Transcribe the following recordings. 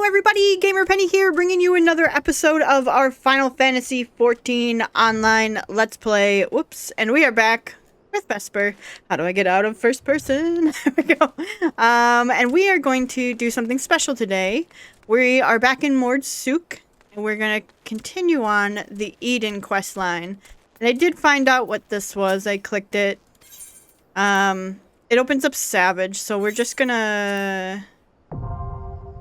everybody, Gamer Penny here, bringing you another episode of our Final Fantasy XIV online Let's Play. Whoops, and we are back with Vesper. How do I get out of first person? There we go. And we are going to do something special today. We are back in Mordsuk, and we're going to continue on the Eden quest line. And I did find out what this was. I clicked it. It opens up Savage, so we're just gonna...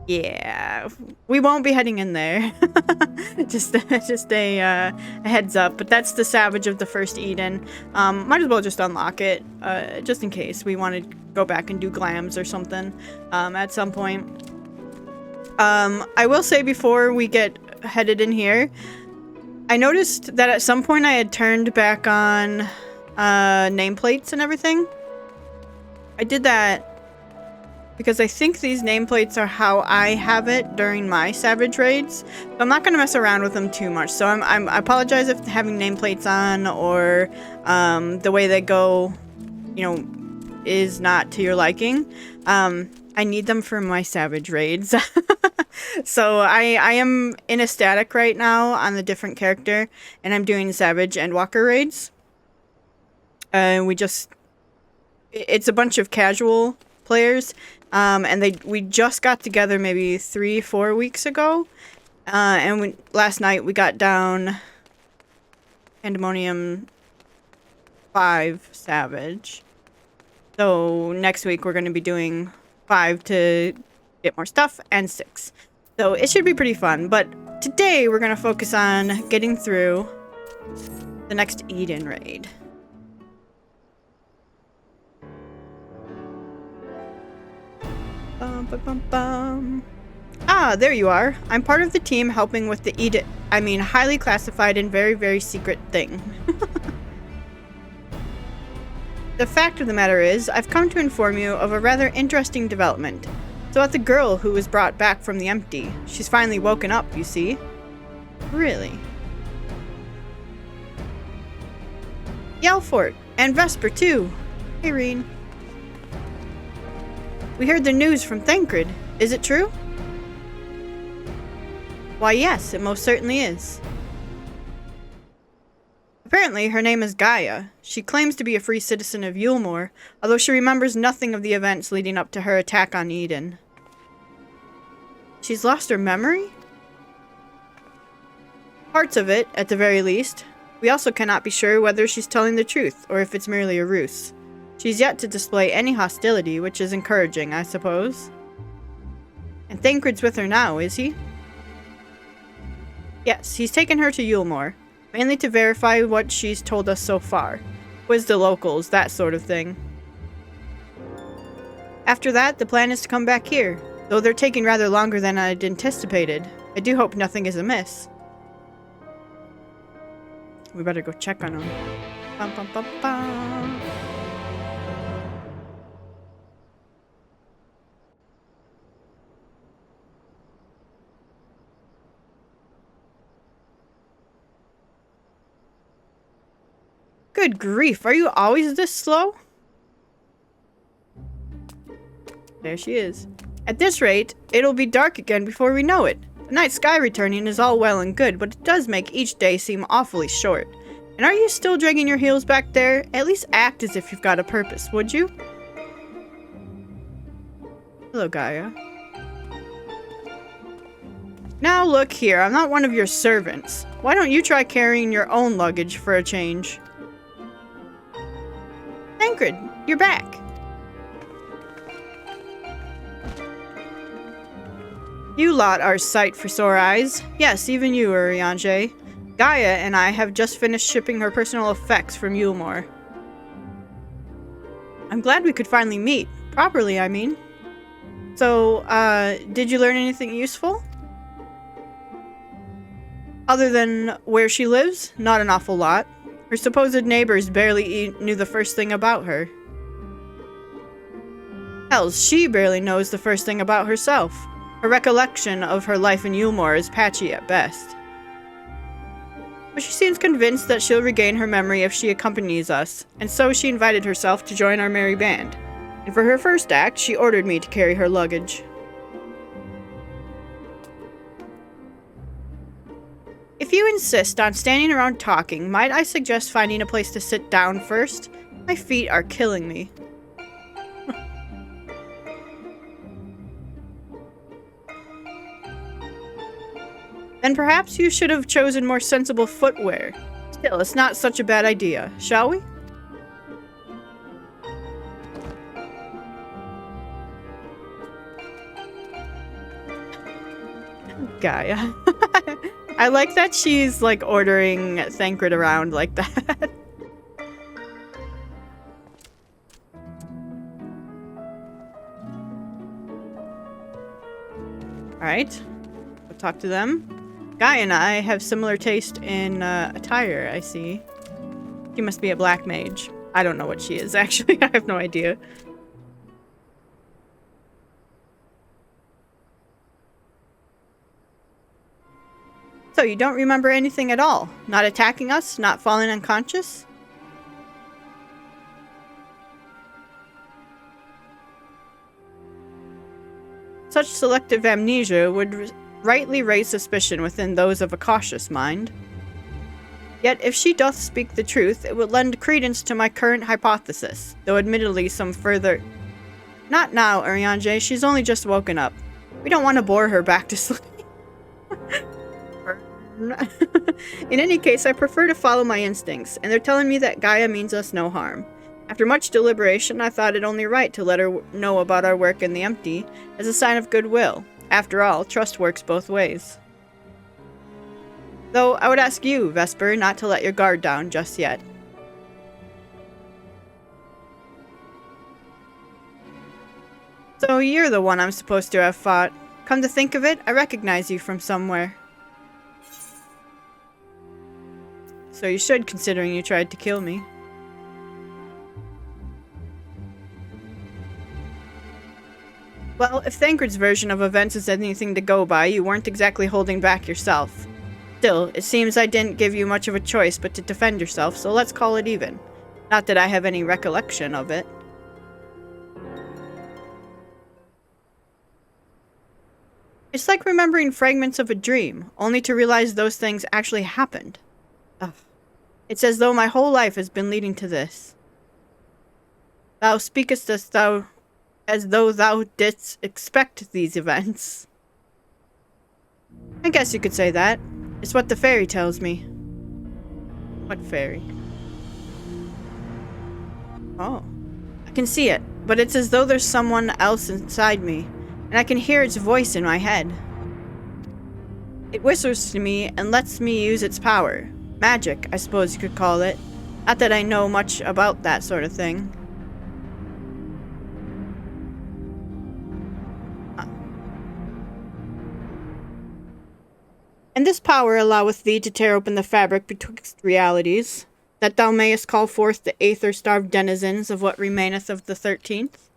Yeah, we won't be heading in there. just a heads up. But that's the Savage of the first Eden. Might as well just unlock it, just in case we want to go back and do glams or something at some point. I will say before we get headed in here, I noticed that at some point I had turned back on nameplates and everything. I did that because I think these nameplates are how I have it during my Savage raids. So I'm not going to mess around with them too much. So I apologize if having nameplates on or the way they go, you know, is not to your liking. I need them for my Savage raids. So I am in a static right now on the different character, and I'm doing Savage and Walker raids. It's a bunch of casual players. And we just got together maybe 3-4 weeks ago, and last night we got down Pandemonium 5 Savage. So next week we're going to be doing 5 to get more stuff, and 6. So it should be pretty fun, but today we're going to focus on getting through the next Eden raid. Ah, there you are. I'm part of the team helping with the highly classified and very, very secret thing. The fact of the matter is, I've come to inform you of a rather interesting development. It's about the girl who was brought back from the empty. She's finally woken up, you see. Really? Yellfort, and Vesper too. Hey, Reen. We heard the news from Thancred. Is it true? Why, yes, it most certainly is. Apparently, her name is Gaia. She claims to be a free citizen of Yulmore, although she remembers nothing of the events leading up to her attack on Eden. She's lost her memory? Parts of it, at the very least. We also cannot be sure whether she's telling the truth, or if it's merely a ruse. She's yet to display any hostility, which is encouraging, I suppose. And Thancred's with her now, is he? Yes, he's taken her to Yulmore, mainly to verify what she's told us so far. Quiz the locals, that sort of thing. After that, the plan is to come back here, though they're taking rather longer than I'd anticipated. I do hope nothing is amiss. We better go check on them. Bum, bum, bum, bum. Good grief, are you always this slow? There she is. At this rate, it'll be dark again before we know it. The night sky returning is all well and good, but it does make each day seem awfully short. And are you still dragging your heels back there? At least act as if you've got a purpose, would you? Hello, Gaia. Now look here, I'm not one of your servants. Why don't you try carrying your own luggage for a change? Thancred, you're back. You lot are a sight for sore eyes. Yes, even you, Urianger. Gaia and I have just finished shipping her personal effects from Yulmore. I'm glad we could finally meet. Properly, I mean. So, did you learn anything useful? Other than where she lives? Not an awful lot. Her supposed neighbors barely knew the first thing about her. Hell, she barely knows the first thing about herself. Her recollection of her life in Yulmore is patchy at best. But she seems convinced that she'll regain her memory if she accompanies us, and so she invited herself to join our merry band. And for her first act, she ordered me to carry her luggage. If you insist on standing around talking, might I suggest finding a place to sit down first? My feet are killing me. Then perhaps you should have chosen more sensible footwear. Still, it's not such a bad idea, shall we? Gaia. I like that she's like ordering Thancred around like that. Alright. We'll talk to them. Gaia and I have similar taste in attire, I see. She must be a black mage. I don't know what she is, actually. I have no idea. So you don't remember anything at all? Not attacking us? Not falling unconscious? Such selective amnesia would rightly raise suspicion within those of a cautious mind. Yet if she doth speak the truth, it would lend credence to my current hypothesis, though admittedly some further... Not now, Urianger, she's only just woken up. We don't want to bore her back to sleep. In any case, I prefer to follow my instincts, and they're telling me that Gaia means us no harm. After much deliberation, I thought it only right to let her know about our work in the empty, as a sign of goodwill. After all, trust works both ways. Though, I would ask you, Vesper, not to let your guard down just yet. So you're the one I'm supposed to have fought. Come to think of it, I recognize you from somewhere. So you should, considering you tried to kill me. Well, if Thancred's version of events is anything to go by, you weren't exactly holding back yourself. Still, it seems I didn't give you much of a choice but to defend yourself, so let's call it even. Not that I have any recollection of it. It's like remembering fragments of a dream, only to realize those things actually happened. Ugh. It's as though my whole life has been leading to this. Thou speakest as though thou didst expect these events. I guess you could say that. It's what the fairy tells me. What fairy? Oh. I can see it, but it's as though there's someone else inside me, and I can hear its voice in my head. It whispers to me and lets me use its power. Magic, I suppose you could call it. Not that I know much about that sort of thing. And this power alloweth thee to tear open the fabric betwixt realities, that thou mayest call forth the aether-starved denizens of what remaineth of the 13th?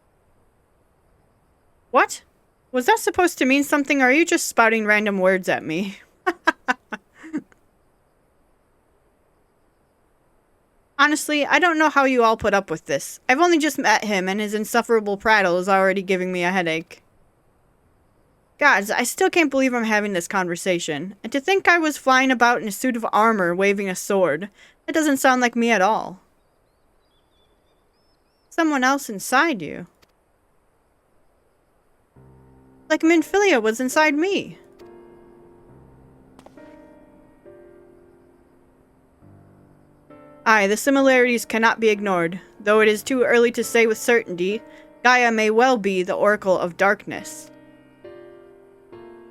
What? Was that supposed to mean something, or are you just spouting random words at me? Honestly, I don't know how you all put up with this. I've only just met him, and his insufferable prattle is already giving me a headache. Gods, I still can't believe I'm having this conversation. And to think I was flying about in a suit of armor, waving a sword. That doesn't sound like me at all. Someone else inside you. Like Minfilia was inside me. Aye, the similarities cannot be ignored. Though it is too early to say with certainty, Gaia may well be the Oracle of Darkness.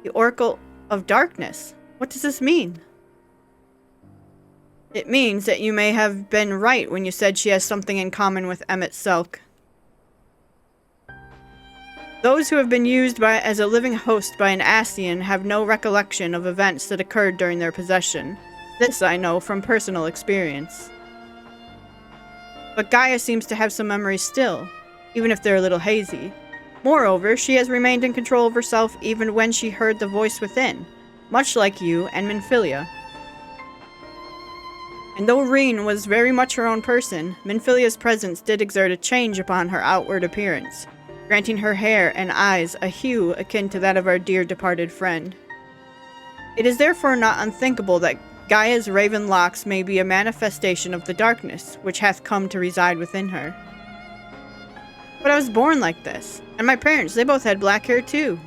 The Oracle of Darkness? What does this mean? It means that you may have been right when you said she has something in common with Emmett Selk. Those who have been used as a living host by an Ascian have no recollection of events that occurred during their possession. This I know from personal experience. But Gaia seems to have some memories still, even if they're a little hazy. Moreover, she has remained in control of herself even when she heard the voice within, much like you and Minfilia. And though Reen was very much her own person, Minfilia's presence did exert a change upon her outward appearance, granting her hair and eyes a hue akin to that of our dear departed friend. It is therefore not unthinkable that Gaia's raven locks may be a manifestation of the darkness, which hath come to reside within her. But I was born like this, and my parents, they both had black hair too.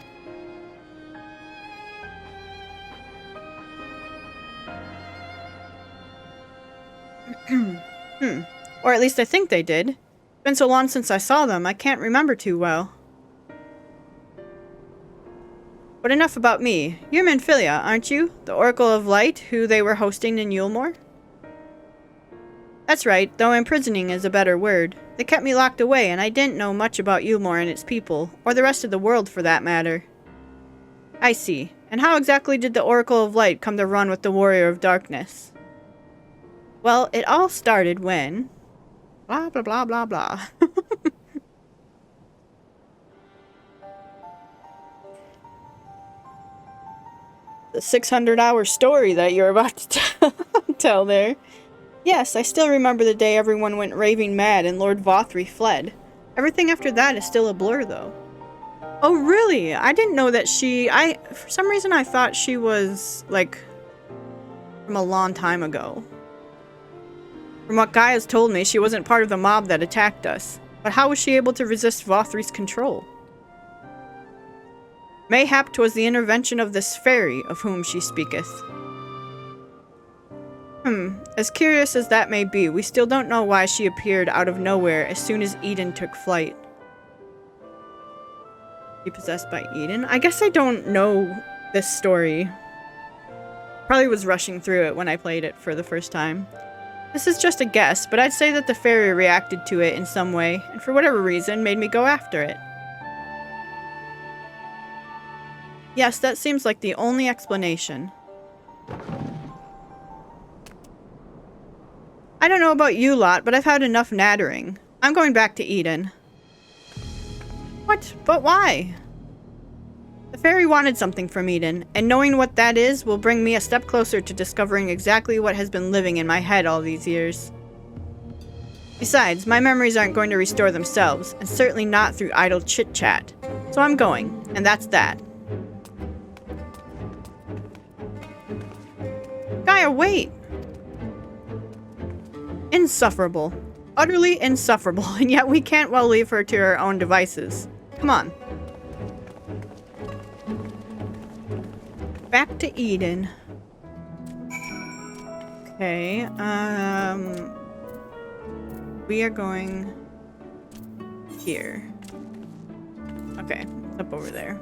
Or at least I think they did. It's been so long since I saw them, I can't remember too well. But enough about me. You're Minfilia, aren't you? The Oracle of Light, who they were hosting in Yulmore? That's right, though imprisoning is a better word. They kept me locked away, and I didn't know much about Yulmore and its people, or the rest of the world for that matter. I see. And how exactly did the Oracle of Light come to run with the Warrior of Darkness? Well, it all started when... blah, blah, blah, blah, blah. The 600-hour story that you're about to tell there. Yes, I still remember the day everyone went raving mad and Lord Vothry fled. Everything after that is still a blur, though. Oh, really? I didn't know that for some reason I thought she was, like, from a long time ago. From what Guy has told me, she wasn't part of the mob that attacked us. But how was she able to resist Vothry's control? Mayhap 'twas the intervention of this fairy of whom she speaketh. As curious as that may be, we still don't know why she appeared out of nowhere as soon as Eden took flight. She possessed by Eden? I guess I don't know this story. Probably was rushing through it when I played it for the first time. This is just a guess, but I'd say that the fairy reacted to it in some way, and for whatever reason made me go after it. Yes, that seems like the only explanation. I don't know about you lot, but I've had enough nattering. I'm going back to Eden. What? But why? The fairy wanted something from Eden, and knowing what that is will bring me a step closer to discovering exactly what has been living in my head all these years. Besides, my memories aren't going to restore themselves, and certainly not through idle chit-chat. So I'm going, and that's that. Gaia, wait! Insufferable. Utterly insufferable, and yet we can't well leave her to her own devices. Come on. Back to Eden. Okay, we are going here. Okay, up over there.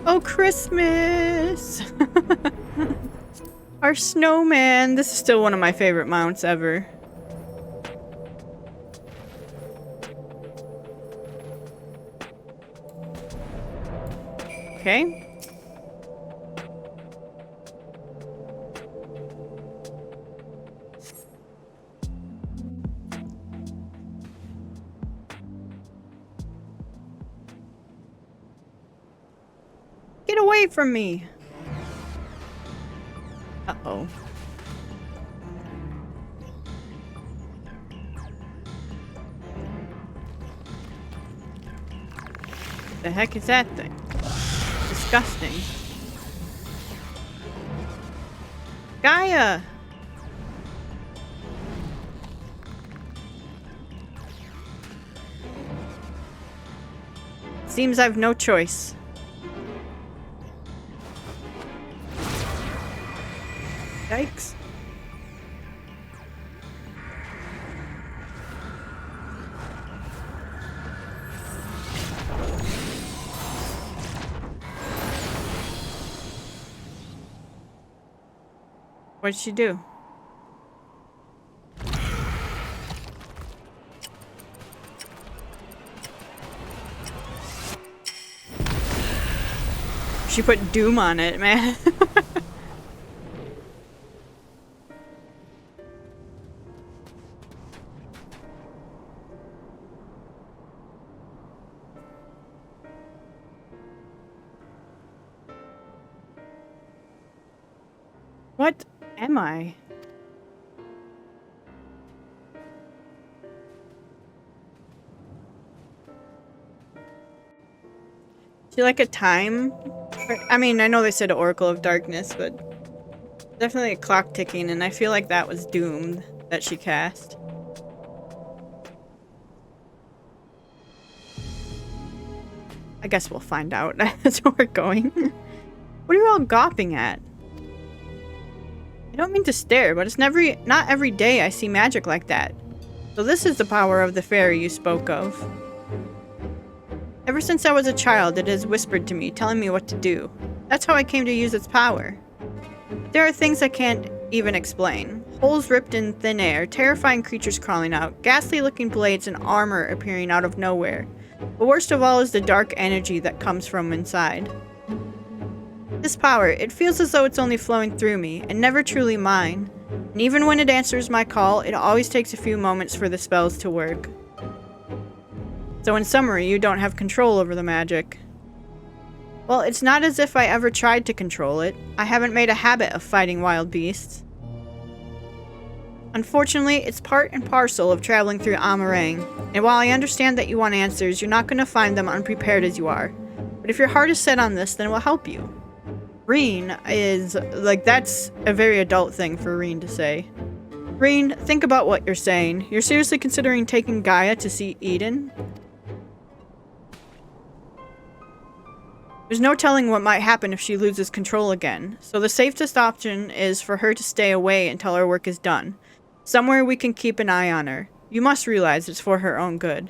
Oh, Christmas! Our snowman! This is still one of my favorite mounts ever. Okay. Get away from me! Uh-oh. The heck is that thing? Disgusting. Gaia! Seems I've no choice. Yikes. What'd she do? She put doom on it, man. What am I? She like a time? I mean, I know they said Oracle of Darkness, but definitely a clock ticking, and I feel like that was doomed that she cast. I guess we'll find out. That's where we're going. What are you all gawping at? I don't mean to stare, but it's not every day I see magic like that. So this is the power of the fairy you spoke of. Ever since I was a child, it has whispered to me, telling me what to do. That's how I came to use its power. There are things I can't even explain. Holes ripped in thin air, terrifying creatures crawling out, ghastly-looking blades and armor appearing out of nowhere. But worst of all is the dark energy that comes from inside. This power, it feels as though it's only flowing through me, and never truly mine. And even when it answers my call, it always takes a few moments for the spells to work. So in summary, you don't have control over the magic. Well, it's not as if I ever tried to control it. I haven't made a habit of fighting wild beasts. Unfortunately, it's part and parcel of traveling through Amarang, and while I understand that you want answers, you're not going to find them unprepared as you are. But if your heart is set on this, then we'll help you. Reen is, like, that's a very adult thing for Reen to say. Reen, think about what you're saying. You're seriously considering taking Gaia to see Eden? There's no telling what might happen if she loses control again, so the safest option is for her to stay away until our work is done. Somewhere we can keep an eye on her. You must realize it's for her own good.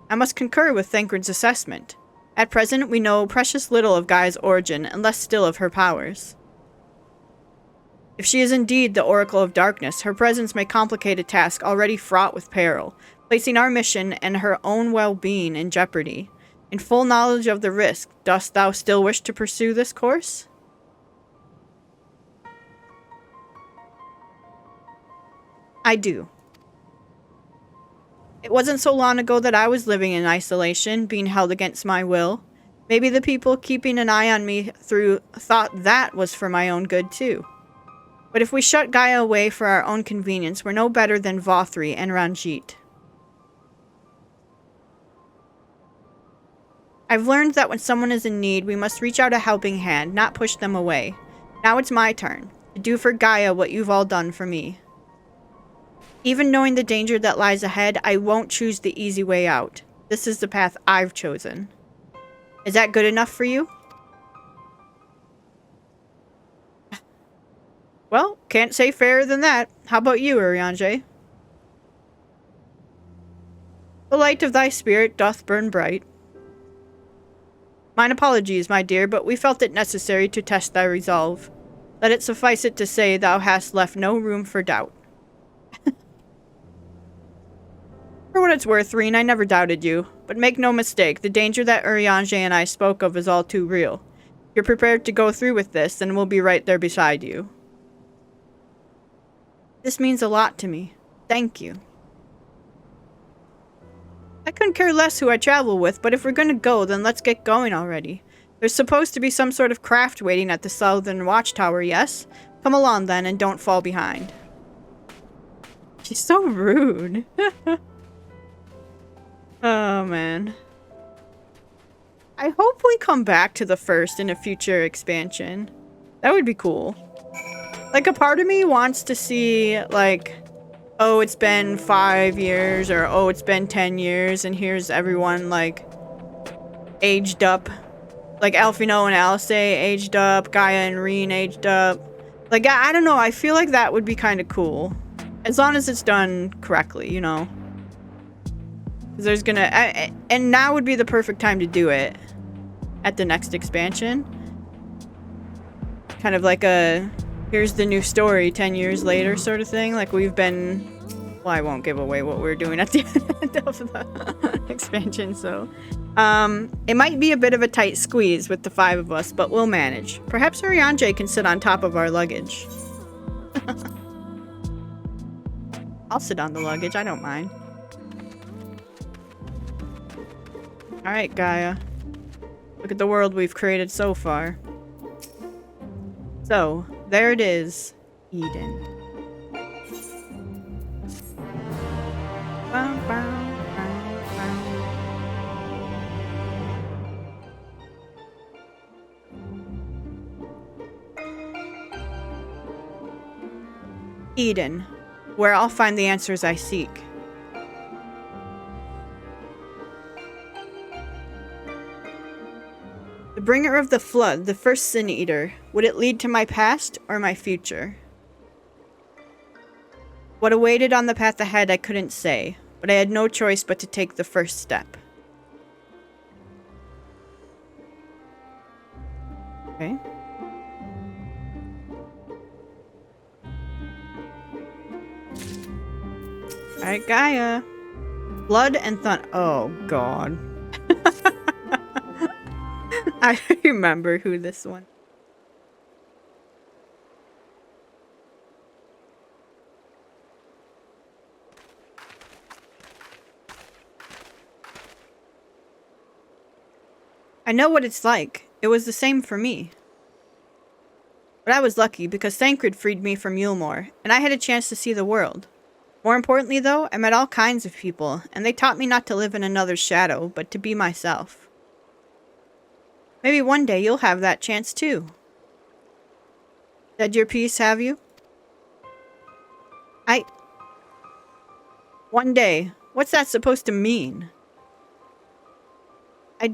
I must concur with Thancred's assessment. At present, we know precious little of Gaia's origin, and less still of her powers. If she is indeed the Oracle of Darkness, her presence may complicate a task already fraught with peril, placing our mission and her own well-being in jeopardy. In full knowledge of the risk, dost thou still wish to pursue this course? I do. It wasn't so long ago that I was living in isolation, being held against my will. Maybe the people keeping an eye on me thought that was for my own good too. But if we shut Gaia away for our own convenience, we're no better than Vothri and Ranjit. I've learned that when someone is in need, we must reach out a helping hand, not push them away. Now it's my turn, to do for Gaia what you've all done for me. Even knowing the danger that lies ahead, I won't choose the easy way out. This is the path I've chosen. Is that good enough for you? Well, can't say fairer than that. How about you, Urianger? The light of thy spirit doth burn bright. Mine apologies, my dear, but we felt it necessary to test thy resolve. Let it suffice it to say thou hast left no room for doubt. For what it's worth, Reen, I never doubted you. But make no mistake, the danger that Urianger and I spoke of is all too real. If you're prepared to go through with this, then we'll be right there beside you. This means a lot to me. Thank you. I couldn't care less who I travel with, but if we're gonna go, then let's get going already. There's supposed to be some sort of craft waiting at the southern watchtower, yes? Come along then, and don't fall behind. She's so rude. Oh, man. I hope we come back to the first in a future expansion. That would be cool. Like, a part of me wants to see, like, oh, it's been 5 years, or oh, it's been 10 years, and here's everyone, like, aged up. Like, Alphino and Alice aged up, Gaia and Reen aged up. Like, I don't know, I feel like that would be kind of cool. As long as it's done correctly, you know? There's gonna... and now would be the perfect time to do it. At the next expansion. Kind of like a... here's the new story 10 years later sort of thing. Like we've been... well, I won't give away what we're doing at the end of the expansion, so... it might be a bit of a tight squeeze with the 5 of us, but we'll manage. Perhaps Urianger can sit on top of our luggage. I'll sit on the luggage, I don't mind. Alright, Gaia. Look at the world we've created so far. So, there it is. Eden. Bow, bow. Eden, where I'll find the answers I seek. The bringer of the flood, the first sin eater. Would it lead to my past or my future? What awaited on the path ahead I couldn't say, but I had no choice but to take the first step. Okay. Alright, Gaia. Blood and thunder. Oh, God. I remember who this one. I know what it's like. It was the same for me. But I was lucky because Thancred freed me from Yulmore, and I had a chance to see the world. More importantly, though, I met all kinds of people, and they taught me not to live in another's shadow, but to be myself. Maybe one day you'll have that chance too. Said your piece, have you? One day. What's that supposed to mean? I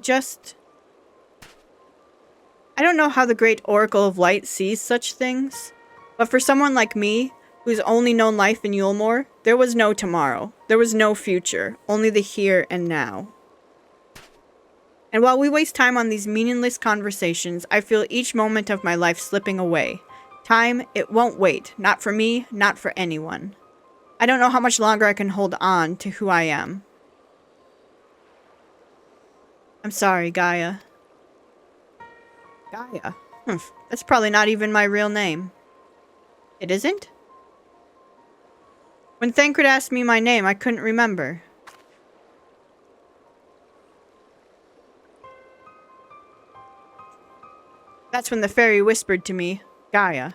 don't know how the great Oracle of Light sees such things, but for someone like me, who's only known life in Yulmore, there was no tomorrow. There was no future, only the here and now. And while we waste time on these meaningless conversations, I feel each moment of my life slipping away. Time, it won't wait. Not for me, not for anyone. I don't know how much longer I can hold on to who I am. I'm sorry, Gaia. Gaia? That's probably not even my real name. It isn't? When Thancred asked me my name, I couldn't remember. That's when the fairy whispered to me, Gaia.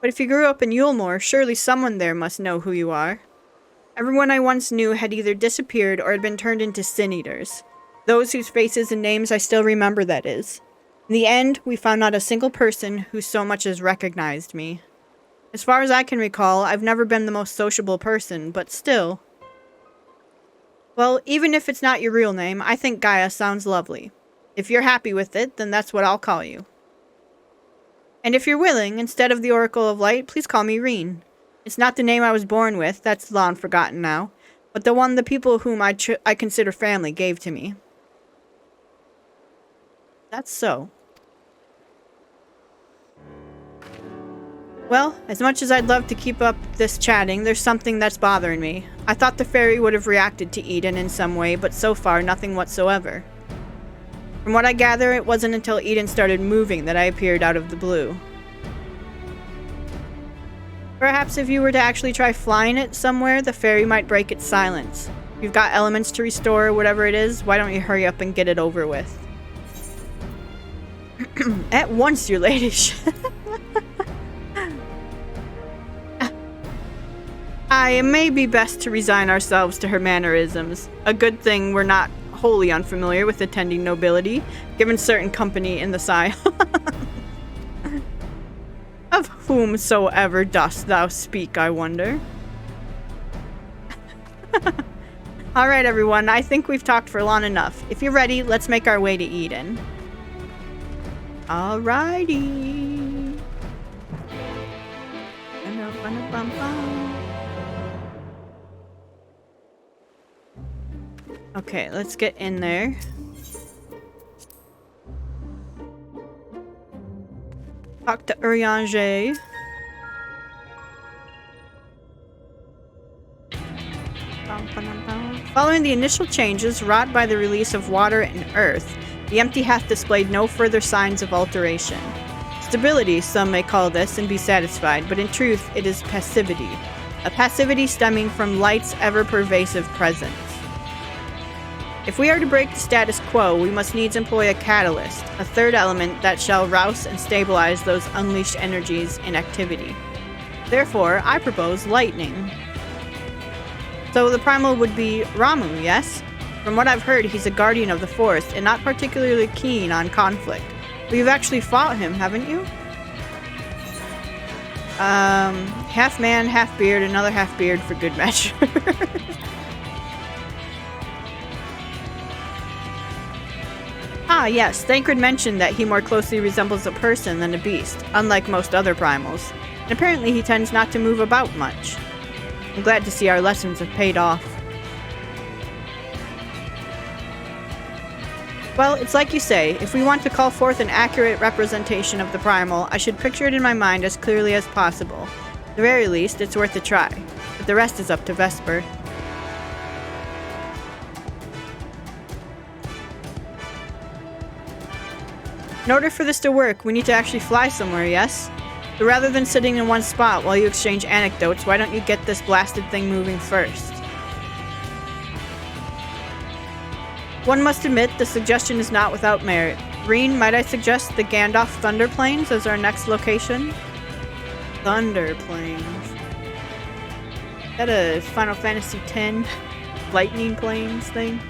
But if you grew up in Yulmore, surely someone there must know who you are. Everyone I once knew had either disappeared or had been turned into sin-eaters. Those whose faces and names I still remember, that is. In the end, we found not a single person who so much as recognized me. As far as I can recall, I've never been the most sociable person, but still. Well, even if it's not your real name, I think Gaia sounds lovely. If you're happy with it, then that's what I'll call you. And if you're willing, instead of the Oracle of Light, please call me Reen. It's not the name I was born with, that's long forgotten now, but the one the people whom I consider family gave to me. That's so. Well, as much as I'd love to keep up this chatting, there's something that's bothering me. I thought the fairy would have reacted to Eden in some way, but so far, nothing whatsoever. From what I gather, it wasn't until Eden started moving that I appeared out of the blue. Perhaps if you were to actually try flying it somewhere, the fairy might break its silence. If you've got elements to restore, whatever it is, why don't you hurry up and get it over with? At once, your ladish. It may be best to resign ourselves to her mannerisms. A good thing we're not wholly unfamiliar with attending nobility, given certain company in the side. Of whomsoever dost thou speak, I wonder? Alright everyone, I think we've talked for long enough. If you're ready, let's make our way to Eden. Alrighty. Okay, let's get in there. Talk to Urianger. Following the initial changes wrought by the release of water and earth, the empty hath displayed no further signs of alteration. Stability, some may call this, and be satisfied, but in truth it is passivity. A passivity stemming from light's ever-pervasive presence. If we are to break the status quo, we must needs employ a catalyst, a third element that shall rouse and stabilize those unleashed energies in activity. Therefore, I propose lightning. So the primal would be Ramu, yes? From what I've heard, he's a guardian of the forest and not particularly keen on conflict. But you've actually fought him, haven't you? Half man, half beard, another half beard for good measure. Ah, yes, Thancred mentioned that he more closely resembles a person than a beast, unlike most other primals. And apparently he tends not to move about much. I'm glad to see our lessons have paid off. Well, it's like you say, if we want to call forth an accurate representation of the primal, I should picture it in my mind as clearly as possible. At the very least, it's worth a try. But the rest is up to Vesper. In order for this to work, we need to actually fly somewhere, yes? So rather than sitting in one spot while you exchange anecdotes, why don't you get this blasted thing moving first? One must admit, the suggestion is not without merit. Reen, might I suggest the Gandalf Thunder Plains as our next location? Thunder Plains. Is that a Final Fantasy X Lightning Plains thing?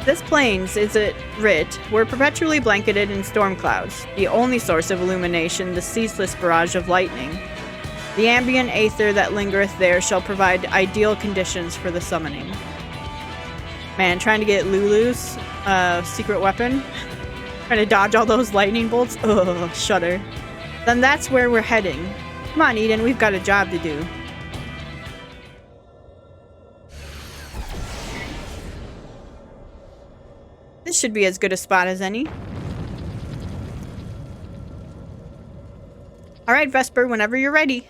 This plains, is it writ, were perpetually blanketed in storm clouds, the only source of illumination, the ceaseless barrage of lightning. The ambient aether that lingereth there shall provide ideal conditions for the summoning. Man, trying to get Lulu's secret weapon, trying to dodge all those lightning bolts, ugh, shudder. Then that's where we're heading. Come on, Eden, we've got a job to do. This should be as good a spot as any. Alright, Vesper, whenever you're ready.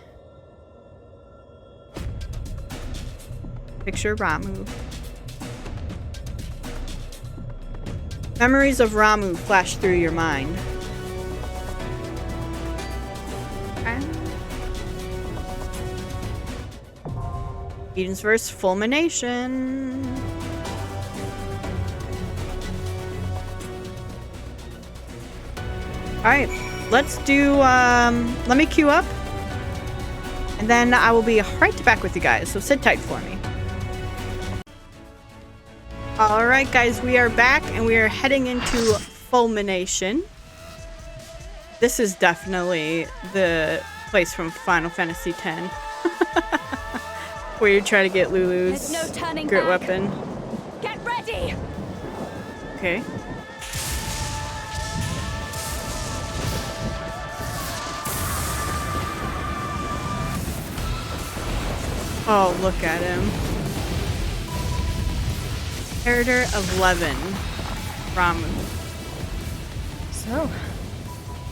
Picture Ramu. Memories of Ramu flash through your mind. Eden's verse, Fulmination. Alright, let's do, let me queue up. And then I will be right back with you guys, so sit tight for me. Alright guys, we are back and we are heading into Fulmination. This is definitely the place from Final Fantasy X. Where you try to get Lulu's grit weapon. Get ready! Okay. Oh, look at him. Inheritor of Levin. Ramu. So,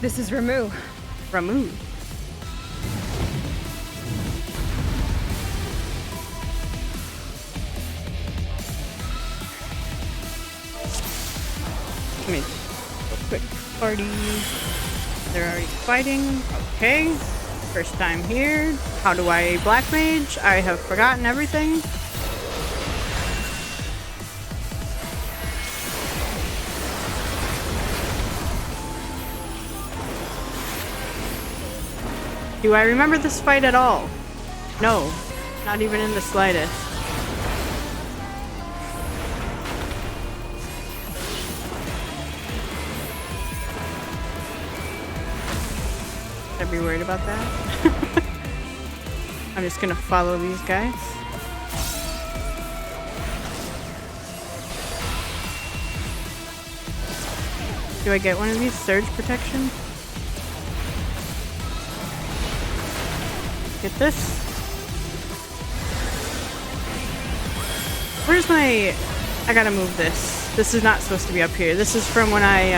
this is Ramu. Ramu. Let me go quick party. They're already fighting. Okay. First time here. How do I black mage? I have forgotten everything. Do I remember this fight at all? No, not even in the slightest. I'd be worried about that. I'm just gonna follow these guys. Do I get one of these surge protection? Get this. Where's my... I gotta move this. This is not supposed to be up here. This is from when I,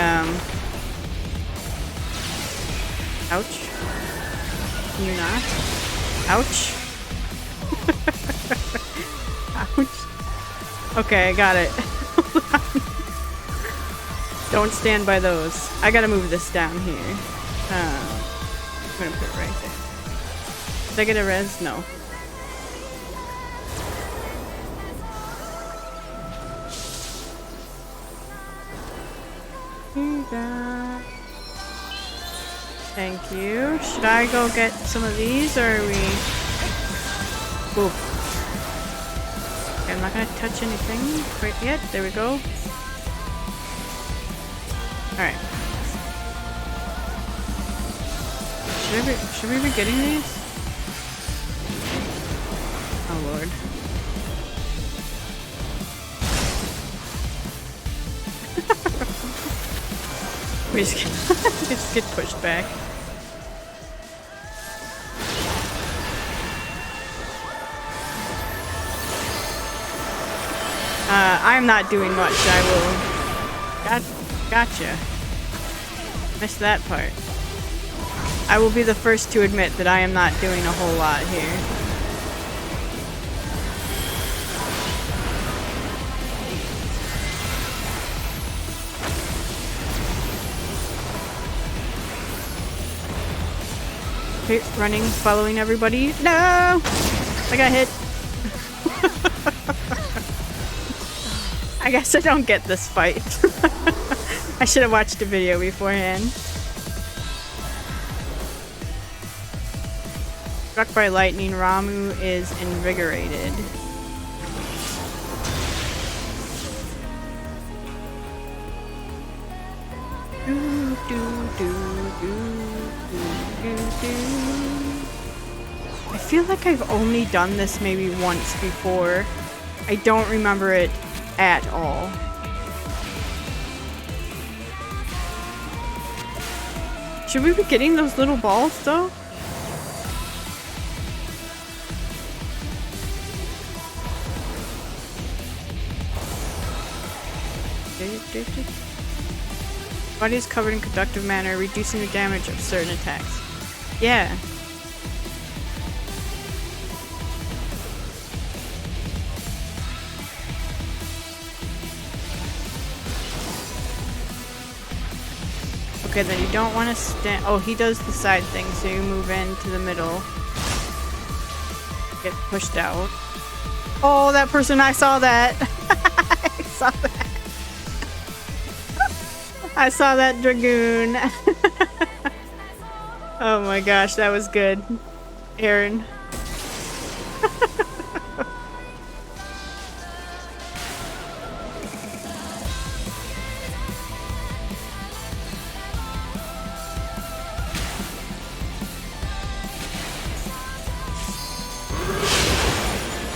Ouch. Can you not? Ouch. Ouch. Okay, I got it. Don't stand by those. I gotta move this down here. I'm gonna put it right there. Did I get a res? No. Thank you. Should I go get some of these, or are we... Ooh. Okay, I'm not gonna touch anything quite yet. There we go. Alright. Should we be getting these? Oh lord. we just get pushed back. I'm not doing much. I will... Gotcha. Missed that part. I will be the first to admit that I am not doing a whole lot here. Okay, running, following everybody. No! I got hit. I guess I don't get this fight. I should have watched the video beforehand. Struck by lightning, Ramu is invigorated. I feel like I've only done this maybe once before. I don't remember it at all. Should we be getting those little balls though? Body is covered in conductive matter, reducing the damage of certain attacks. Yeah. Okay, then you don't want to stand. Oh, he does the side thing, so you move into the middle. Get pushed out. Oh, that person, I saw that. I saw that. I saw that dragoon. Oh my gosh, that was good. Aaron.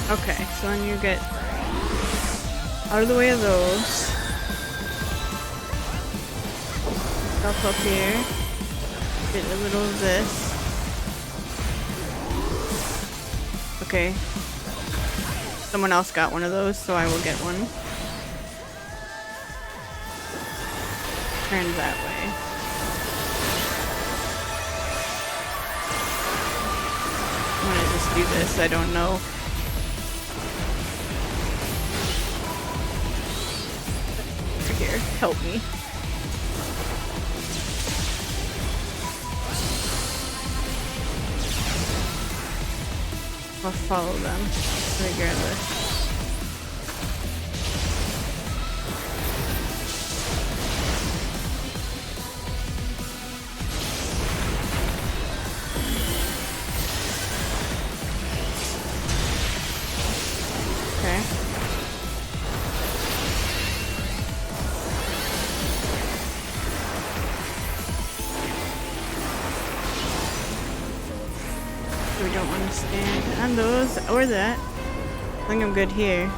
Okay, so then you get out of the way of those. Up here. Get a little of this. Okay. Someone else got one of those, so I will get one. Turn that way. I'm gonna just do this, I don't know. Here, help me. I'll follow them regardless. Okay. We don't want to stand on those or that. I think I'm good here.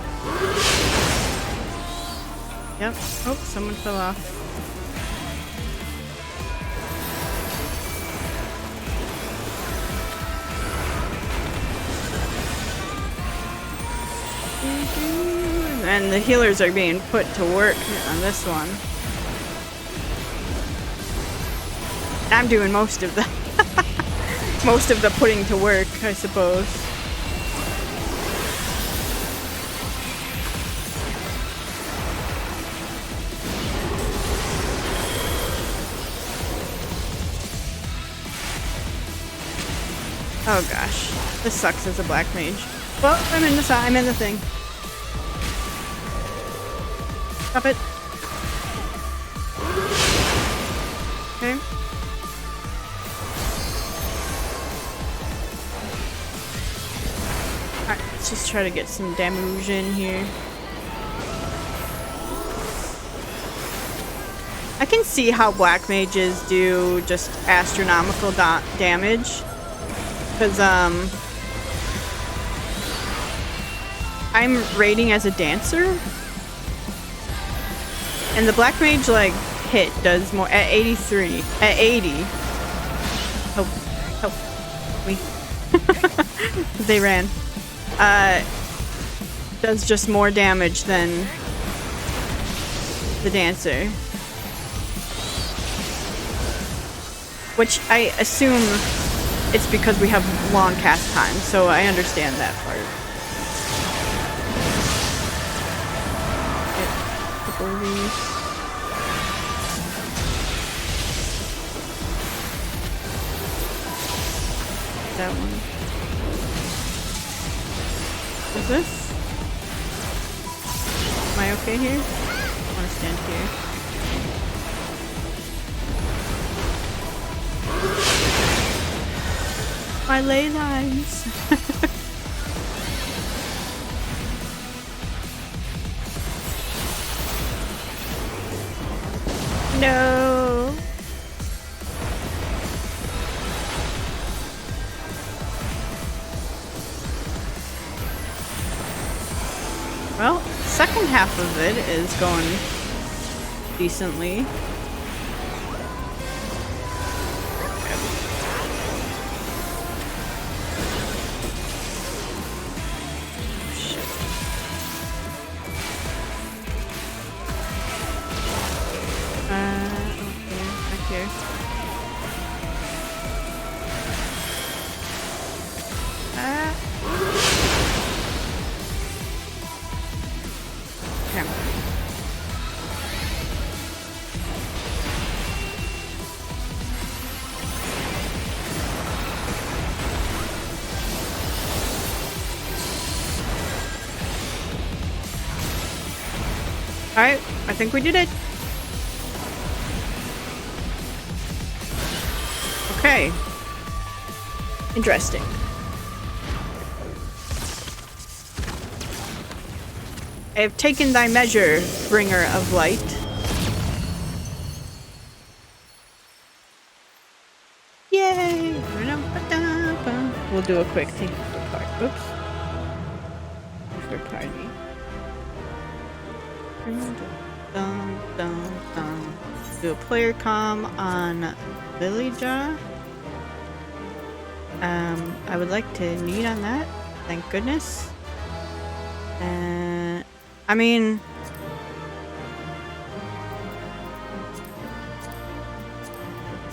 Yep. Oh, someone fell off. And the healers are being put to work on this one. I'm doing most of the most of the putting to work, I suppose. Oh gosh, this sucks as a black mage. Well, I'm in the thing. Stop it. Okay. Alright, let's just try to get some damage in here. I can see how black mages do just astronomical damage. Because, I'm raiding as a dancer. And the black mage, like, hit does more at 83. At 80. Help. Me. They ran. Does just more damage than the dancer. Which I assume it's because we have long cast time, so I understand that part. Get a couple of these. That one. What's this? Am I okay here? I want to stand here. My ley lines. No. Well, second half of it is going decently. Alright, I think we did it. Okay. Interesting. I have taken thy measure, bringer of light. Yay! We'll do a quick thing. Oops. Third party. Do a player comm on Lilyja. I would like to need on that. Thank goodness. I mean,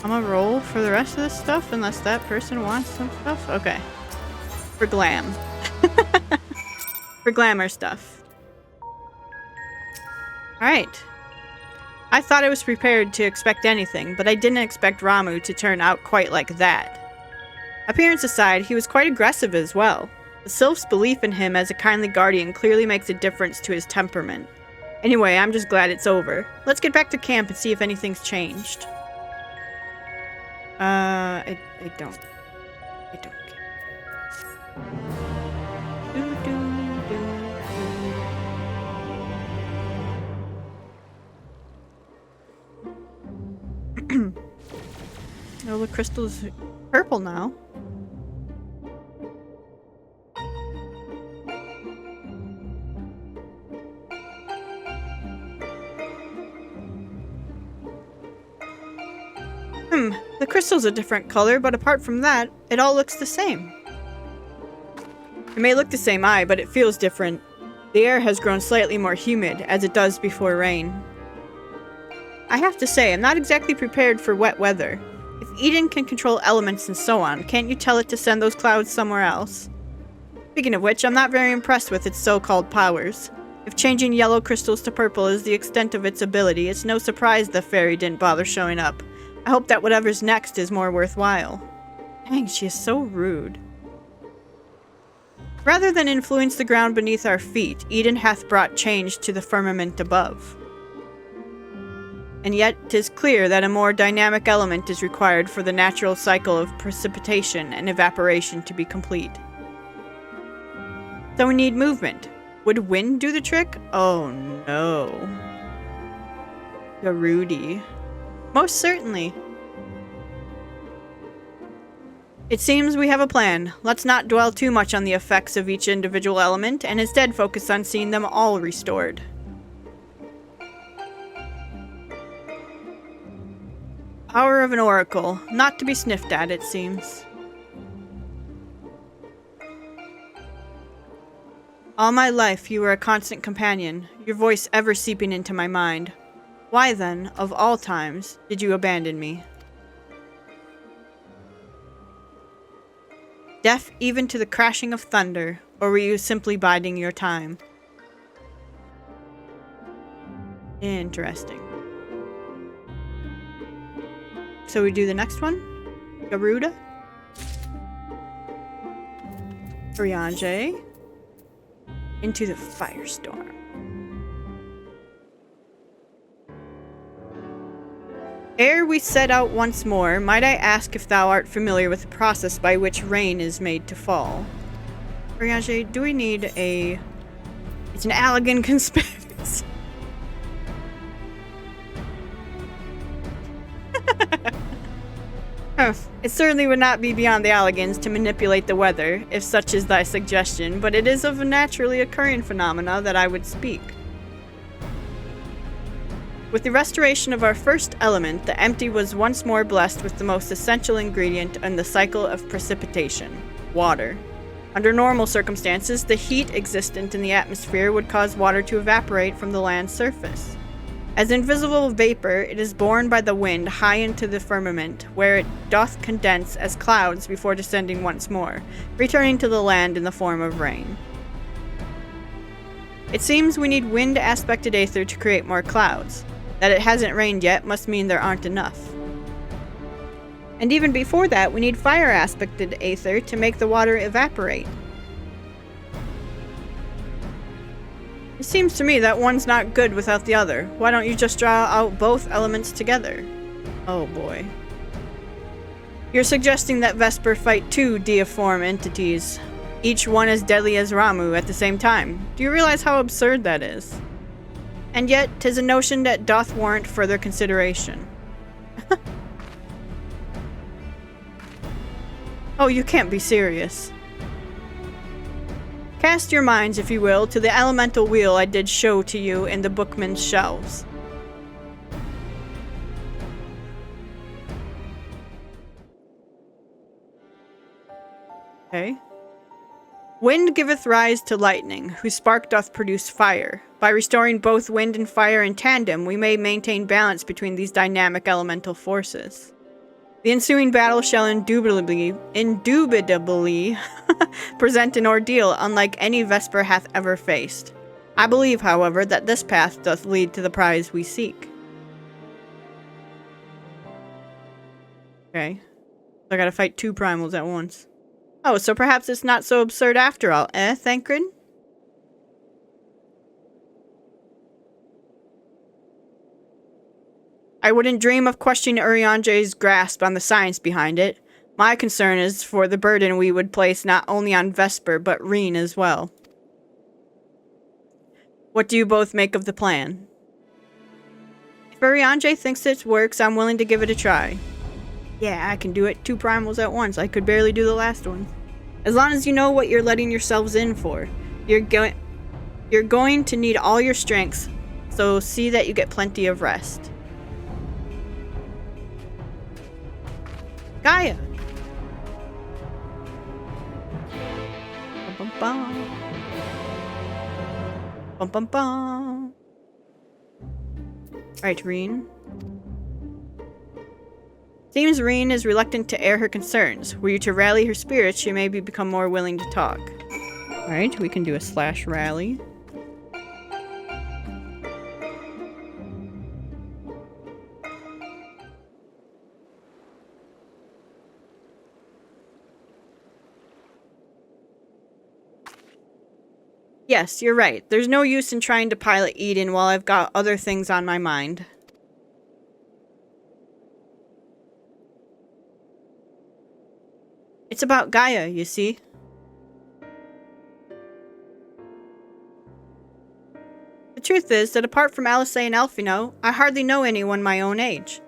I'm gonna roll for the rest of this stuff unless that person wants some stuff. Okay. For glam. For glamour stuff. Alright. I thought I was prepared to expect anything, but I didn't expect Ramu to turn out quite like that. Appearance aside, he was quite aggressive as well. The sylph's belief in him as a kindly guardian clearly makes a difference to his temperament. Anyway, I'm just glad it's over. Let's get back to camp and see if anything's changed. I don't care. Oh, the crystal's purple now. The crystal's a different color, but apart from that, it all looks the same. It may look the same eye, but it feels different. The air has grown slightly more humid, as it does before rain. I have to say, I'm not exactly prepared for wet weather. If Eden can control elements and so on, can't you tell it to send those clouds somewhere else? Speaking of which, I'm not very impressed with its so-called powers. If changing yellow crystals to purple is the extent of its ability, it's no surprise the fairy didn't bother showing up. I hope that whatever's next is more worthwhile. Dang, she is so rude. Rather than influence the ground beneath our feet, Eden hath brought change to the firmament above. And yet 'tis clear that a more dynamic element is required for the natural cycle of precipitation and evaporation to be complete. So we need movement. Would wind do the trick? Oh no. Garudi. Most certainly. It seems we have a plan. Let's not dwell too much on the effects of each individual element, and instead focus on seeing them all restored. Power of an oracle. Not to be sniffed at, it seems. All my life you were a constant companion, your voice ever seeping into my mind. Why then, of all times, did you abandon me? Deaf even to the crashing of thunder, or were you simply biding your time? Interesting. So we do the next one? Garuda? Urianger? Into the firestorm. Ere we set out once more, might I ask if thou art familiar with the process by which rain is made to fall? Urianger, do we need a... It's an Allegan conspiracy. It certainly would not be beyond the Allegans to manipulate the weather, if such is thy suggestion, but it is of a naturally occurring phenomena that I would speak. With the restoration of our first element, the empty was once more blessed with the most essential ingredient in the cycle of precipitation, water. Under normal circumstances, the heat existent in the atmosphere would cause water to evaporate from the land's surface. As invisible vapor, it is borne by the wind high into the firmament, where it doth condense as clouds before descending once more, returning to the land in the form of rain. It seems we need wind-aspected aether to create more clouds. That it hasn't rained yet must mean there aren't enough. And even before that, we need fire-aspected aether to make the water evaporate. It seems to me that one's not good without the other. Why don't you just draw out both elements together? Oh boy. You're suggesting that Vesper fight two deiform entities, each one as deadly as Ramu at the same time. Do you realize how absurd that is? And yet, 'tis a notion that doth warrant further consideration. Oh, you can't be serious. Cast your minds, if you will, to the elemental wheel I did show to you in the bookman's shelves. Okay. Wind giveth rise to lightning, whose spark doth produce fire. By restoring both wind and fire in tandem, we may maintain balance between these dynamic elemental forces. The ensuing battle shall indubitably present an ordeal unlike any Vesper hath ever faced. I believe, however, that this path doth lead to the prize we seek. Okay. So I gotta fight two primals at once. Oh, so perhaps it's not so absurd after all, Thancred? I wouldn't dream of questioning Urianger's grasp on the science behind it. My concern is for the burden we would place not only on Vesper, but Reen as well. What do you both make of the plan? If Urianger thinks it works, I'm willing to give it a try. Yeah, I can do it. Two primals at once. I could barely do the last one. As long as you know what you're letting yourselves in for. You're going to need all your strengths, so see that you get plenty of rest. Gaia! Bum bum bum. Bum bum bum. Alright, Reen. Seems Reen is reluctant to air her concerns. Were you to rally her spirits, she may become more willing to talk. Alright, we can do a slash rally. Yes, you're right. There's no use in trying to pilot Eden while I've got other things on my mind. It's about Gaia, you see. The truth is that apart from Alice and Elfino, I hardly know anyone my own age.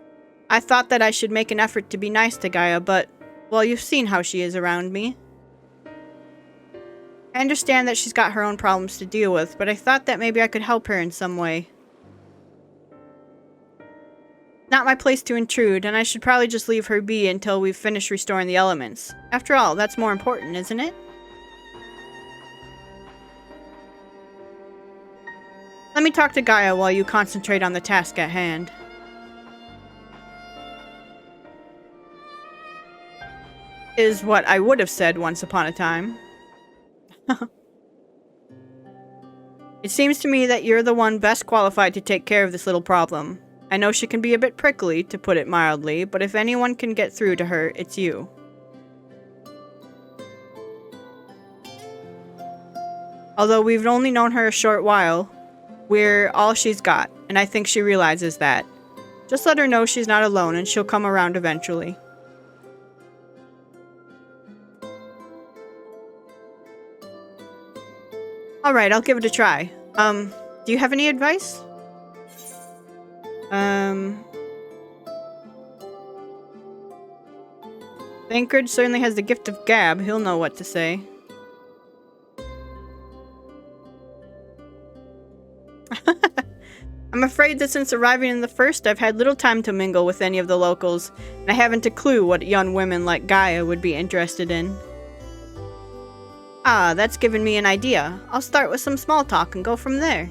I thought that I should make an effort to be nice to Gaia, but Well, you've seen how she is around me. I understand that she's got her own problems to deal with, but I thought that maybe I could help her in some way. Not my place to intrude, and I should probably just leave her be until we've finished restoring the elements. After all, that's more important, isn't it? Let me talk to Gaia while you concentrate on the task at hand. Is what I would have said once upon a time. It seems to me that you're the one best qualified to take care of this little problem. I know she can be a bit prickly, to put it mildly, but if anyone can get through to her, it's you. Although we've only known her a short while, we're all she's got, and I think she realizes that. Just let her know she's not alone, and she'll come around eventually. Alright, I'll give it a try. Do you have any advice? Thancred certainly has the gift of gab. He'll know what to say. I'm afraid that since arriving in the first, I've had little time to mingle with any of the locals, and I haven't a clue what young women like Gaia would be interested in. Ah, that's given me an idea. I'll start with some small talk and go from there.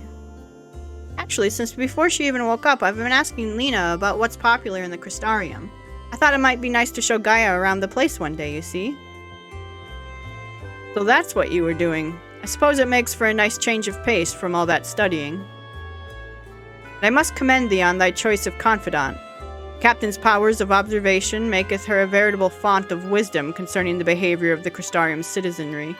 Actually, since before she even woke up, I've been asking Lena about what's popular in the Crystarium. I thought it might be nice to show Gaia around the place one day, you see. So that's what you were doing. I suppose it makes for a nice change of pace from all that studying. But I must commend thee on thy choice of confidant. Captain's powers of observation maketh her a veritable font of wisdom concerning the behavior of the Crystarium's citizenry.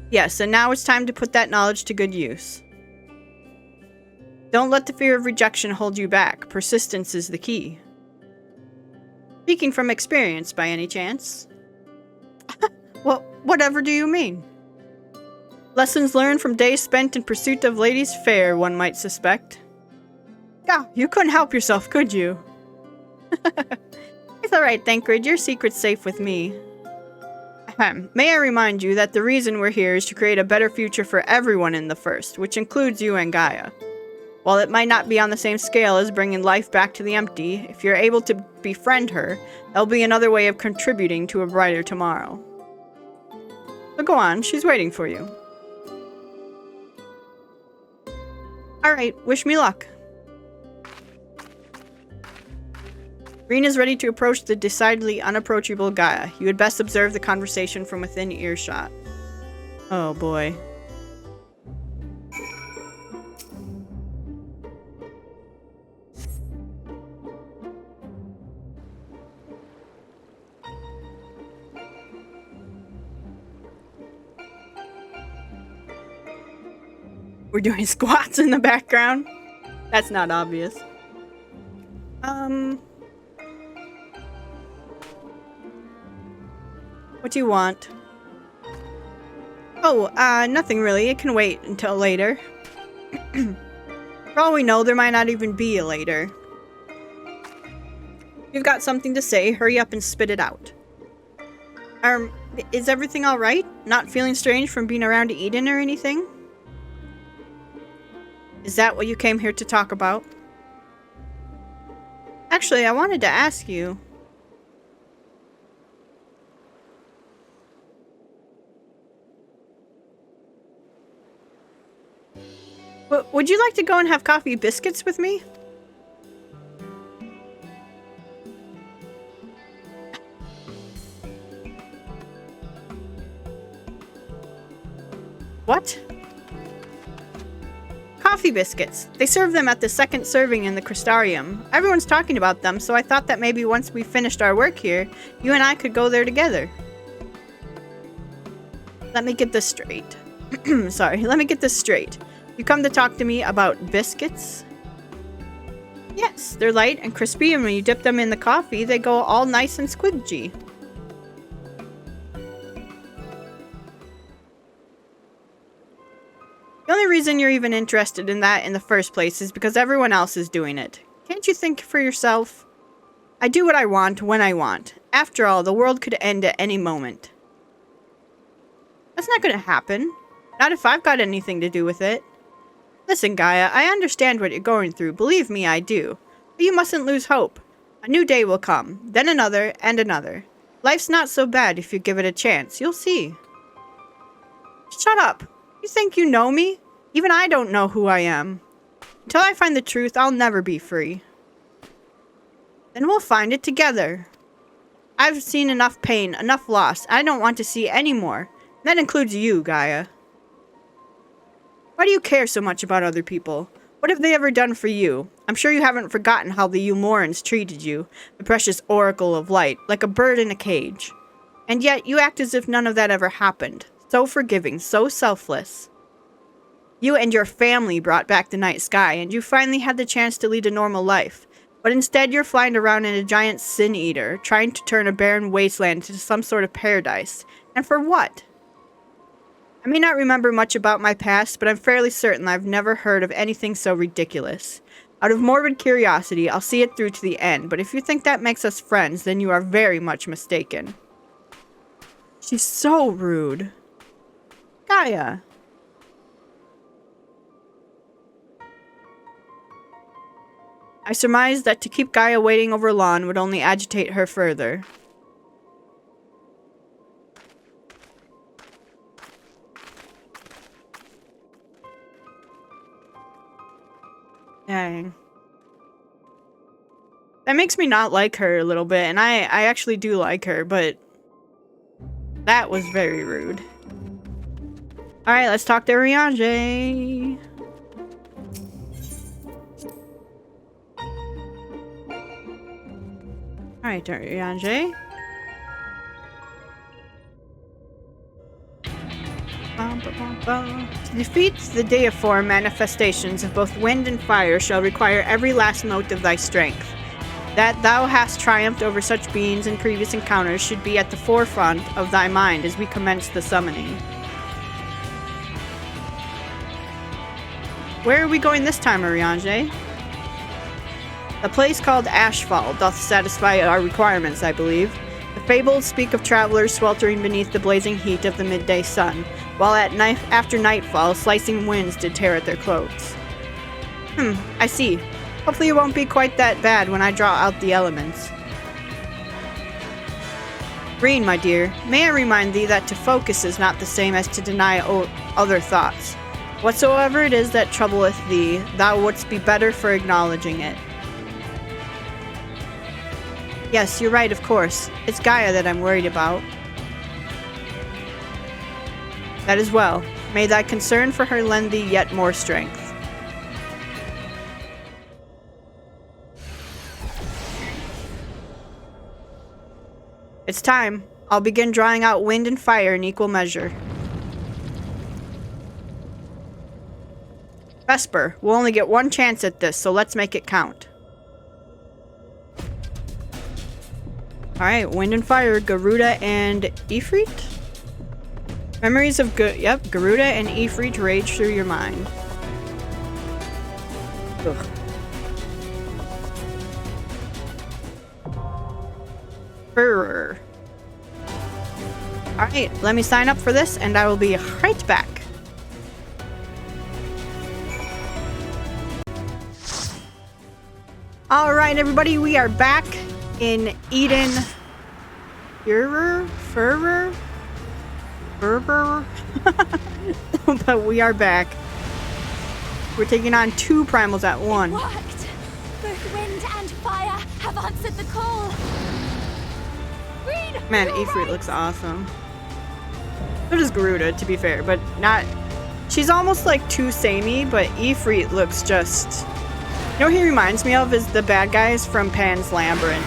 Yes, and now it's time to put that knowledge to good use. Don't let the fear of rejection hold you back. Persistence is the key. Speaking from experience, by any chance? Well, whatever do you mean? Lessons learned from days spent in pursuit of ladies fair, one might suspect. Yeah, you couldn't help yourself, could you? It's alright, Thancred. Your secret's safe with me. May I remind you that the reason we're here is to create a better future for everyone in the First, which includes you and Gaia. While it might not be on the same scale as bringing life back to the empty, if you're able to befriend her, that'll be another way of contributing to a brighter tomorrow. So go on, she's waiting for you. Alright, wish me luck. Green is ready to approach the decidedly unapproachable Gaia. You had best observe the conversation from within earshot. Oh boy. We're doing squats in the background. That's not obvious. What do you want? Oh, nothing really. It can wait until later. For all we know, there might not even be a later. If you've got something to say, hurry up and spit it out. Is everything alright? Not feeling strange from being around Eden or anything? Is that what you came here to talk about? Actually, I wanted to ask you. Would you like to go and have coffee biscuits with me? What? Coffee biscuits. They serve them at the second serving in the Crystarium. Everyone's talking about them, so I thought that maybe once we finished our work here, you and I could go there together. Let me get this straight. Sorry, let me get this straight. You come to talk to me about biscuits? Yes, they're light and crispy, and when you dip them in the coffee, they go all nice and squidgy. The only reason you're even interested in that in the first place is because everyone else is doing it. Can't you think for yourself? I do what I want when I want. After all, the world could end at any moment. That's not gonna happen. Not if I've got anything to do with it. Listen, Gaia, I understand what you're going through. Believe me, I do. But you mustn't lose hope. A new day will come, then another, and another. Life's not so bad if you give it a chance. You'll see. Shut up. You think you know me? Even I don't know who I am. Until I find the truth, I'll never be free. Then we'll find it together. I've seen enough pain, enough loss. I don't want to see any more. That includes you, Gaia. Why do you care so much about other people? What have they ever done for you? I'm sure you haven't forgotten how the Umorans treated you, the precious oracle of light, like a bird in a cage. And yet, you act as if none of that ever happened. So forgiving, so selfless. You and your family brought back the night sky, and you finally had the chance to lead a normal life. But instead, you're flying around in a giant sin-eater, trying to turn a barren wasteland into some sort of paradise. And for what? I may not remember much about my past, but I'm fairly certain I've never heard of anything so ridiculous. Out of morbid curiosity, I'll see it through to the end, but if you think that makes us friends, then you are very much mistaken. She's so rude. Gaia. I surmised that to keep Gaia waiting over Lon would only agitate her further. Dang. That makes me not like her a little bit, and I actually do like her, but that was very rude. Alright, let's talk to Riange. Alright, Riange. To defeat the deiform manifestations of both wind and fire shall require every last note of thy strength. That thou hast triumphed over such beings in previous encounters should be at the forefront of thy mind as we commence the summoning. Where are we going this time, Riange? The place called Ashfall doth satisfy our requirements, I believe. The fables speak of travelers sweltering beneath the blazing heat of the midday sun, while after nightfall, slicing winds did tear at their clothes. I see. Hopefully it won't be quite that bad when I draw out the elements. Green, my dear, may I remind thee that to focus is not the same as to deny other thoughts. Whatsoever it is that troubleth thee, thou wouldst be better for acknowledging it. Yes, you're right, of course. It's Gaia that I'm worried about. That is well. May thy concern for her lend thee yet more strength. It's time. I'll begin drawing out wind and fire in equal measure. Vesper, we'll only get one chance at this, so let's make it count. Alright, wind and fire, Garuda and Ifrit? Memories of Garuda and Ifrit rage through your mind. Ugh. Brrr. Alright, let me sign up for this and I will be right back. Alright, everybody, we are back in Eden. Fervor? But we are back. We're taking on 2 primals at one. It worked! Both wind and fire have answered the call. Green, Man, Ifrit looks awesome. So does Garuda, to be fair, but not... She's almost like too samey, but Ifrit looks just... You know what he reminds me of is the bad guys from Pan's Labyrinth.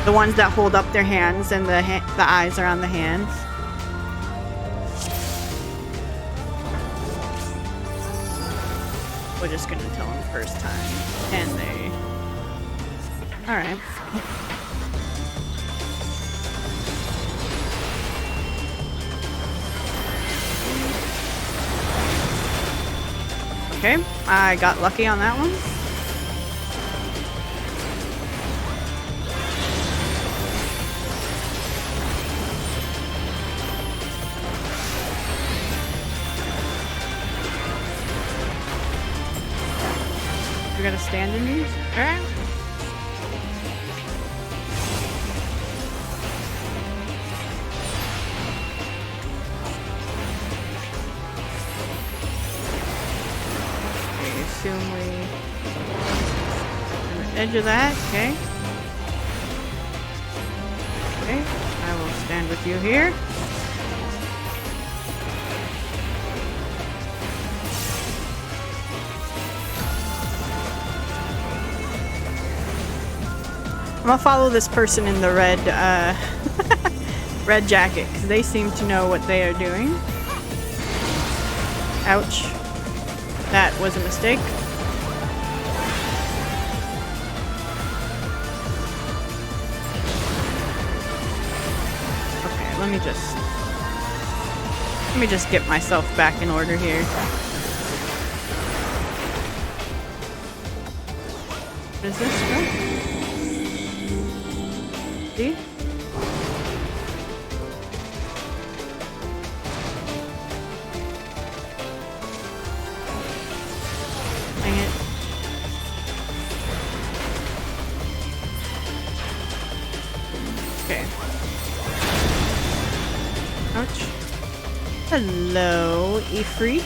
The ones that hold up their hands and the eyes are on the hands. We're just gonna tell him first time. And they... Alright. Okay, I got lucky on that one. We gotta stand in these? Alright. Okay, assume we... on the edge of that, okay. Okay, I will stand with you here. I'm gonna follow this person in the red, red jacket, because they seem to know what they are doing. Ouch. That was a mistake. Okay, let me just get myself back in order here. What is this? Oh. See? Dang it. Okay. Ouch. Hello, Ifrit.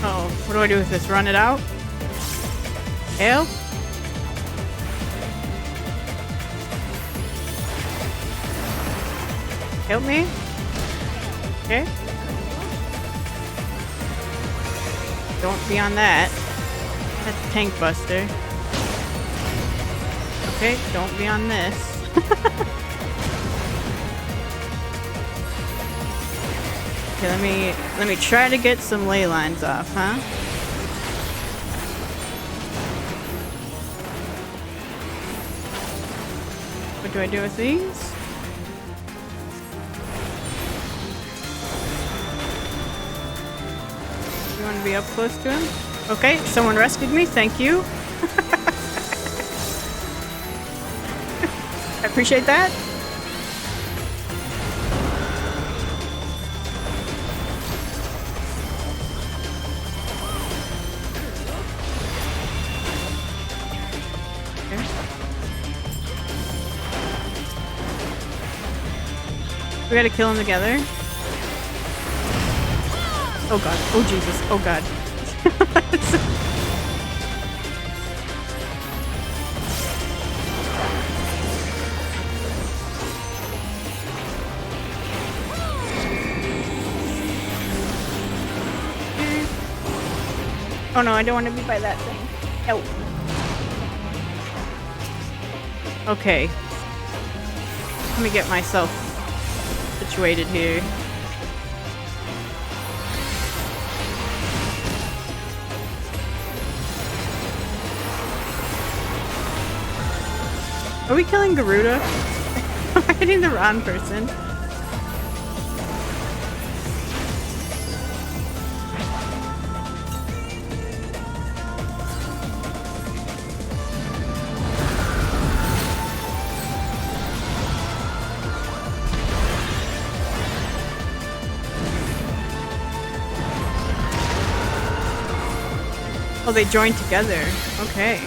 Oh, what do I do with this? Run it out? Help? Help me? Okay. Don't be on that. That's a tank buster. Okay, don't be on this. Okay, let me try to get some ley lines off, huh? What do I do with these? You want to be up close to him? Okay, someone rescued me. Thank you. I appreciate that. We gotta kill them together. Oh god. Oh Jesus. Oh god. Oh no, I don't want to be by that thing. Help. Okay. Let me get myself situated here. Are we killing Garuda? Am I hitting the wrong person? Oh, they joined together. Okay.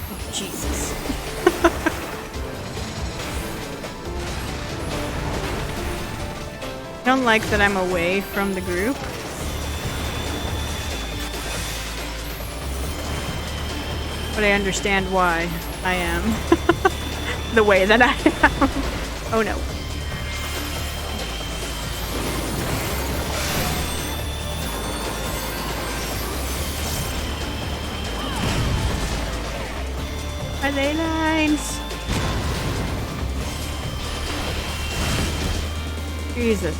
Oh, Jesus. I don't like that I'm away from the group. But I understand why I am the way that I am. Oh no. My ley lines. Jesus.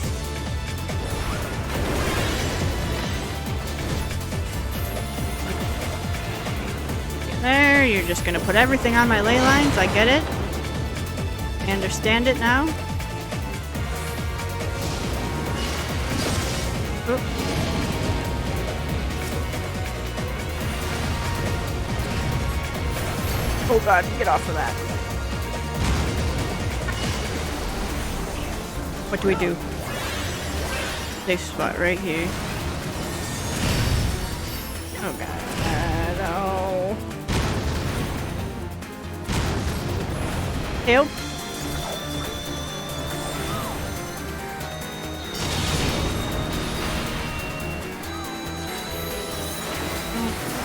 There, you're just gonna put everything on my ley lines. I get it. I understand it now. Oh. Oh god, get off of that. What do we do? Safe spot right here. Oh god. No. Help.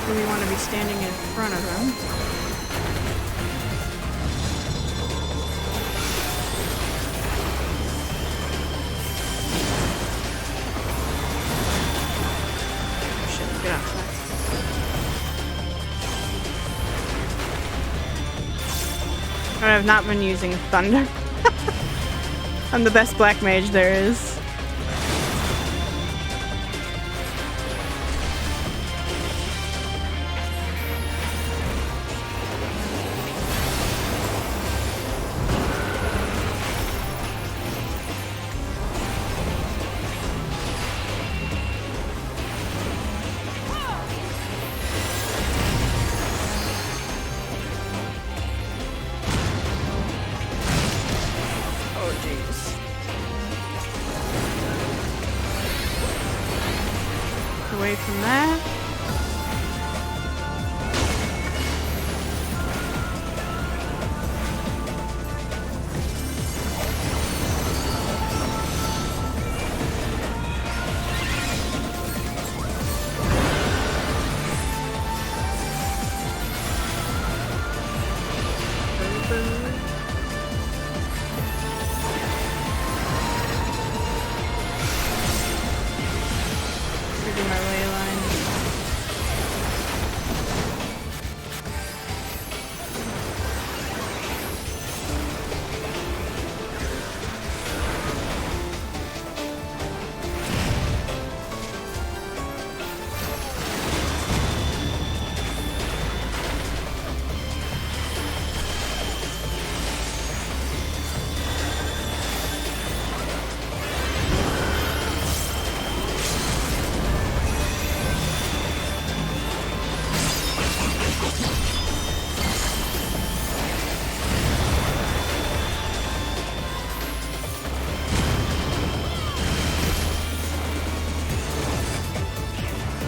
Do we want to be standing in front of them? Get off that. I have not been using thunder. I'm the best black mage there is. Away from that.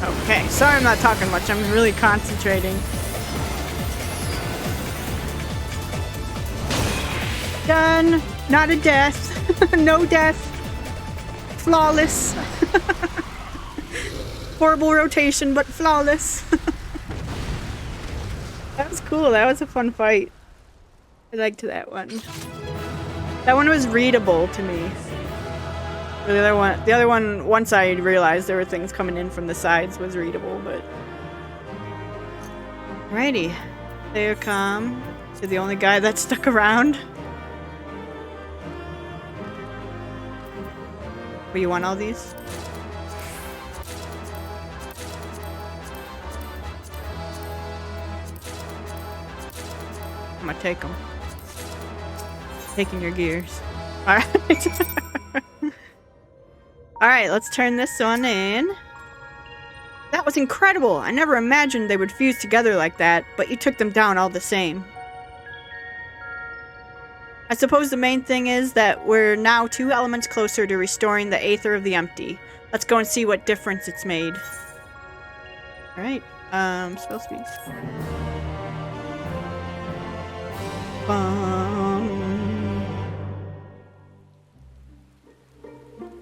Okay, sorry I'm not talking much. I'm really concentrating. Done. Not a death. No death. Flawless. Horrible rotation, but flawless. That was cool. That was a fun fight. I liked that one. That one was readable to me. The other one, once I realized there were things coming in from the sides, was readable, but... Alrighty. There come to the only guy that stuck around. Oh, you want all these? I'm gonna take them. Taking your gears. Alright. Alright, let's turn this one in. That was incredible! I never imagined they would fuse together like that, but you took them down all the same. I suppose the main thing is that we're now 2 elements closer to restoring the Aether of the Empty. Let's go and see what difference it's made. Alright, spell speed.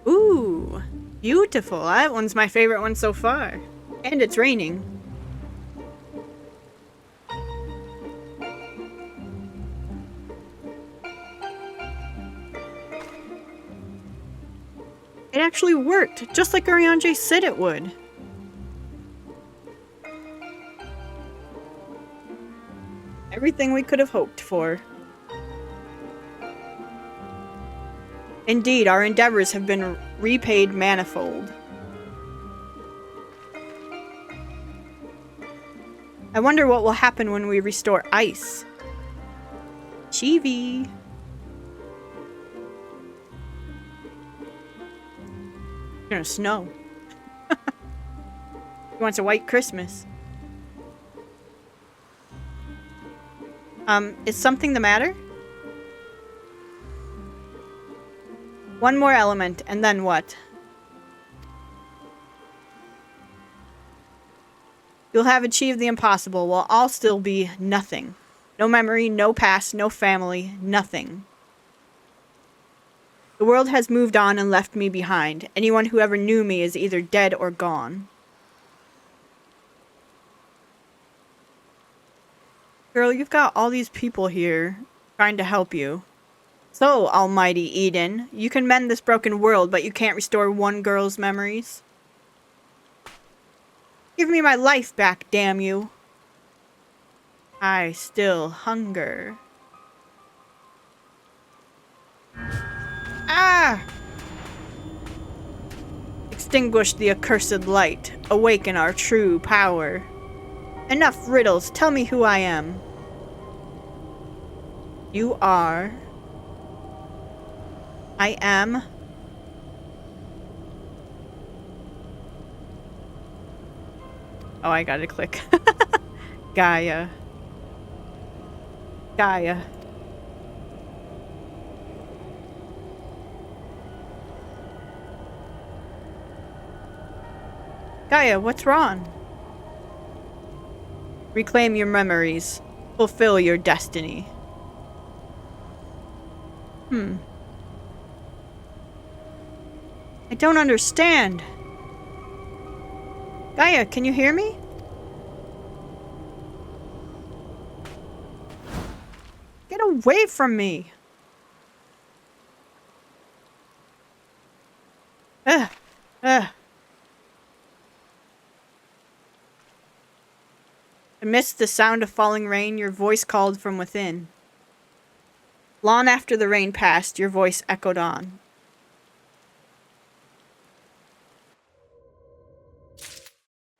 Ooh, beautiful. That one's my favorite one so far. And it's raining. It actually worked, just like Ariane said it would. Everything we could have hoped for. Indeed, our endeavors have been repaid manifold. I wonder what will happen when we restore ice. Chibi. It's gonna snow. He wants a white Christmas. Is something the matter? One more element, and then what? You'll have achieved the impossible, while I'll still be nothing. No memory, no past, no family, nothing. The world has moved on and left me behind. Anyone who ever knew me is either dead or gone. Girl, you've got all these people here trying to help you. So, Almighty Eden, you can mend this broken world, but you can't restore one girl's memories. Give me my life back, damn you. I still hunger. Ah! Extinguish the accursed light. Awaken our true power. Enough riddles. Tell me who I am. You are... I am... Oh, I gotta click. Gaia. Gaia. Gaia, what's wrong? Reclaim your memories. Fulfill your destiny. I don't understand. Gaia, can you hear me? Get away from me! Ugh. Ugh. Amidst the sound of falling rain, your voice called from within. Long after the rain passed, your voice echoed on.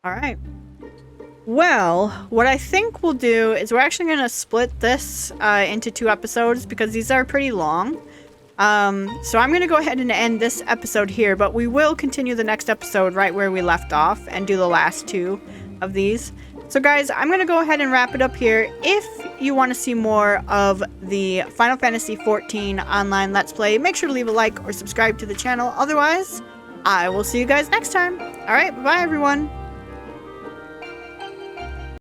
Alright. Well, what I think we'll do is we're actually going to split this into 2 episodes because these are pretty long. So I'm going to go ahead and end this episode here, but we will continue the next episode right where we left off and do the last 2 of these. So guys, I'm going to go ahead and wrap it up here. If you want to see more of the Final Fantasy XIV online Let's Play, make sure to leave a like or subscribe to the channel. Otherwise, I will see you guys next time. Alright, bye everyone.